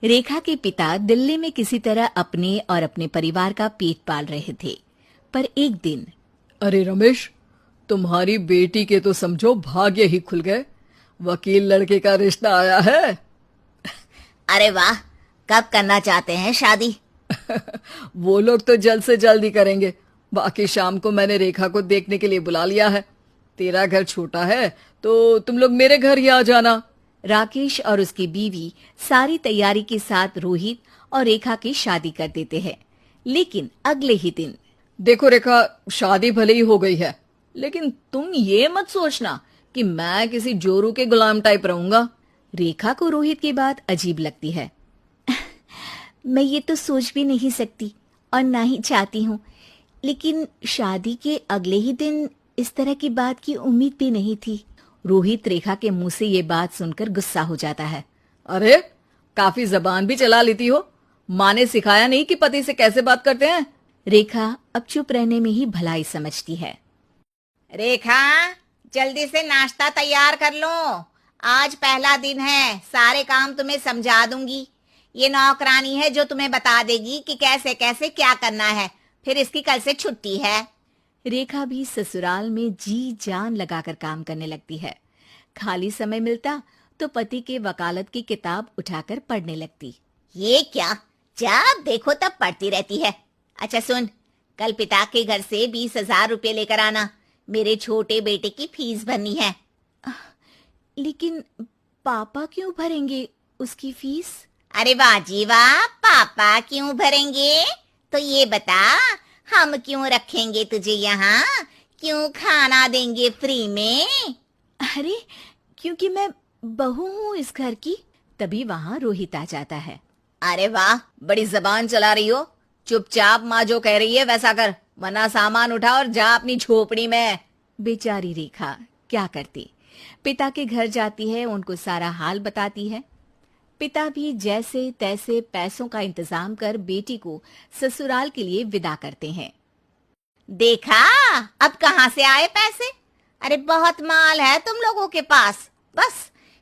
रेखा के पिता दिल्ली में किसी तरह अपने और अपने परिवार का पेट पाल रहे थे, पर एक दिन। अरे रमेश, तुम्हारी बेटी के तो समझो भाग्य ही खुल गए। वकील लड़के का रिश्ता आया है। अरे वाह, कब करना चाहते हैं शादी? वो लोग तो जल्द से जल्द ही करेंगे। बाकी शाम को मैंने रेखा को देखने के लिए बुला लिया है। तेरा घर छोटा है तो तुम लोग मेरे घर ही आ जाना। राकेश और उसकी बीवी सारी तैयारी के साथ रोहित और रेखा की शादी कर देते हैं। लेकिन अगले ही दिन। देखो रेखा, शादी भले ही हो गई है, लेकिन तुम ये मत सोचना कि मैं किसी जोरू के गुलाम टाइप रहूंगा। रेखा को रोहित की बात अजीब लगती है। मैं ये तो सोच भी नहीं सकती और ना ही चाहती हूँ, लेकिन शादी के अगले ही दिन इस तरह की बात की उम्मीद भी नहीं थी। रोहित रेखा के मुंह से ये बात सुनकर गुस्सा हो जाता है। अरे, काफी जबान भी चला लेती हो। माँ ने सिखाया नहीं कि पति से कैसे बात करते हैं? रेखा अब चुप रहने में ही भलाई समझती है। रेखा, जल्दी से नाश्ता तैयार कर लो। आज पहला दिन है, सारे काम तुम्हें समझा दूंगी। ये नौकरानी है जो तुम्हें बता देगी कि कैसे कैसे क्या करना है। फिर इसकी कल से छुट्टी है। रेखा भी ससुराल में जी जान लगाकर काम करने लगती है। खाली समय मिलता तो पति के वकालत की किताब उठाकर पढ़ने लगती। ये क्या, जब देखो तब पढ़ती रहती है। अच्छा सुन, कल पिता के घर से 20,000 रुपये लेकर आना। मेरे छोटे बेटे की फीस भरनी है। लेकिन पापा क्यों भरेंगे उसकी फीस? अरे वाह जी वाह, पापा क्यों भरेंगे? तो ये बता, हम क्यों रखेंगे तुझे यहाँ? क्यों खाना देंगे फ्री में? अरे, क्योंकि मैं बहू हूँ इस घर की। तभी वहाँ रोहित आ जाता है। अरे वाह, बड़ी जबान चला रही हो। चुपचाप माँ जो कह रही है वैसा कर, वरना सामान उठा और जा अपनी झोपड़ी में। बेचारी रेखा क्या करती, पिता के घर जाती है, उनको सारा हाल बताती है। पिता भी जैसे तैसे पैसों का इंतजाम कर बेटी को ससुराल के लिए विदा करते हैं। देखा, अब कहाँ से आए पैसे? अरे बहुत माल है तुम लोगों के पास, बस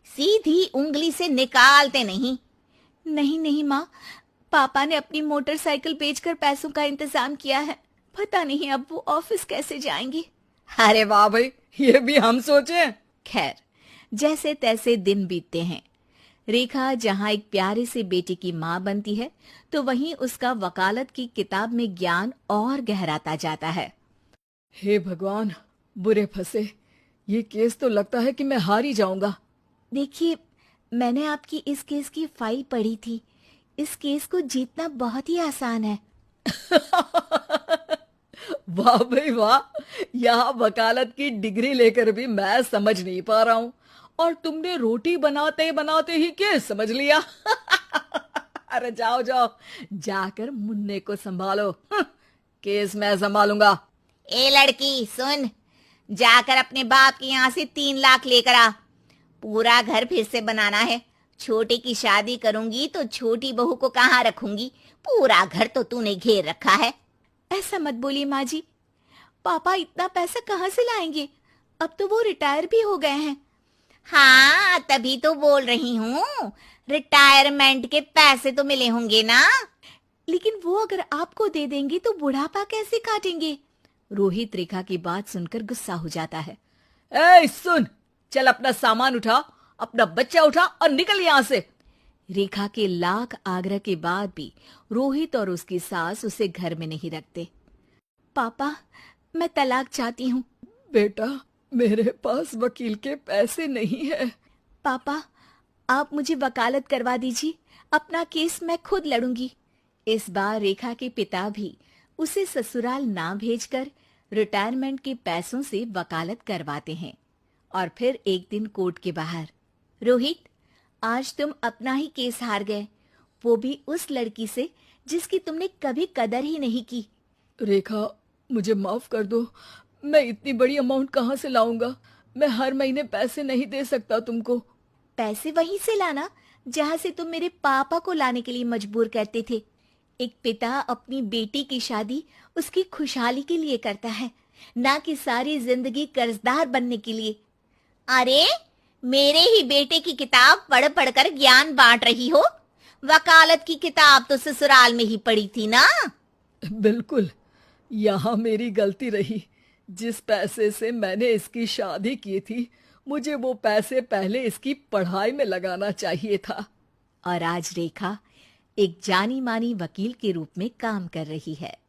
सीधी उंगली से निकालते नहीं। नहीं नहीं माँ, पापा ने अपनी मोटरसाइकिल बेचकर पैसों का इंतजाम किया है। पता नहीं अब वो ऑफिस कैसे जाएंगे। अरे वाह भाई, ये भी हम सोचे। खैर, जैसे तैसे दिन बीतते हैं। रेखा जहाँ एक प्यारे से बेटे की माँ बनती है, तो वहीं उसका वकालत की किताब में ज्ञान और गहराता जाता है। हे भगवान, बुरे फंसे। ये केस तो लगता है कि मैं हार ही जाऊंगा। देखिए, मैंने आपकी इस केस की फाइल पढ़ी थी। इस केस को जीतना बहुत ही आसान है। वाह भाई वाह, यहाँ वकालत की डिग्री लेकर भी मैं समझ नहीं पा रहा हूँ, और तुमने रोटी बनाते बनाते ही केस समझ लिया। अरे जाओ जाओ, जाकर मुन्ने को संभालो। केस मैं संभालूंगा। ए लड़की सुन, जाकर अपने बाप के यहाँ से 3 लाख लेकर आ। पूरा घर फिर से बनाना है। छोटे की शादी करूंगी तो छोटी बहू को कहाँ रखूंगी? पूरा घर तो तूने घेर रखा है। ऐसा मत बोलिए माँ जी, पापा इतना पैसा कहाँ से लाएंगे? अब तो वो रिटायर भी हो गए हैं। हाँ, तभी तो बोल रही हूँ, रिटायरमेंट के पैसे तो मिले होंगे ना। लेकिन वो अगर आपको दे देंगे तो बुढ़ापा कैसे काटेंगे? रोहित रेखा की बात सुनकर गुस्सा हो जाता है। ए सुन, चल अपना सामान उठा, अपना बच्चा उठा और निकल यहाँ से। रेखा के लाख आग्रह के बाद भी रोहित और उसकी सास उसे घर में नहीं रखते। पापा, मैं तलाक चाहती हूँ। बेटा, मेरे पास वकील के पैसे नहीं है। पापा, आप मुझे वकालत करवा दीजिए, अपना केस मैं खुद लड़ूंगी। इस बार रेखा के पिता भी उसे ससुराल ना भेजकर रिटायरमेंट के पैसों से वकालत करवाते हैं। और फिर एक दिन कोर्ट के बाहर, रोहित, आज तुम अपना ही केस हार गए, वो भी उस लड़की से जिसकी तुमने कभी कदर ही नहीं की। रेखा, मुझे माफ कर दो। मैं इतनी बड़ी अमाउंट कहाँ से लाऊंगा? मैं हर महीने पैसे नहीं दे सकता तुमको। पैसे वहीं से लाना जहाँ से तुम मेरे पापा को लाने के लिए मजबूर करते थे। एक पिता अपनी बेटी की शादी उसकी खुशहाली के लिए करता है, ना कि सारी जिंदगी कर्जदार बनने के लिए। अरे, मेरे ही बेटे की किताब पढ़ पढ़कर ज्ञान बांट रही हो? वकालत की किताब तो ससुराल में ही पड़ी थी ना। बिल्कुल, यहाँ मेरी गलती रही। जिस पैसे से मैंने इसकी शादी की थी, मुझे वो पैसे पहले इसकी पढ़ाई में लगाना चाहिए था। और आज रेखा एक जानी मानी वकील के रूप में काम कर रही है।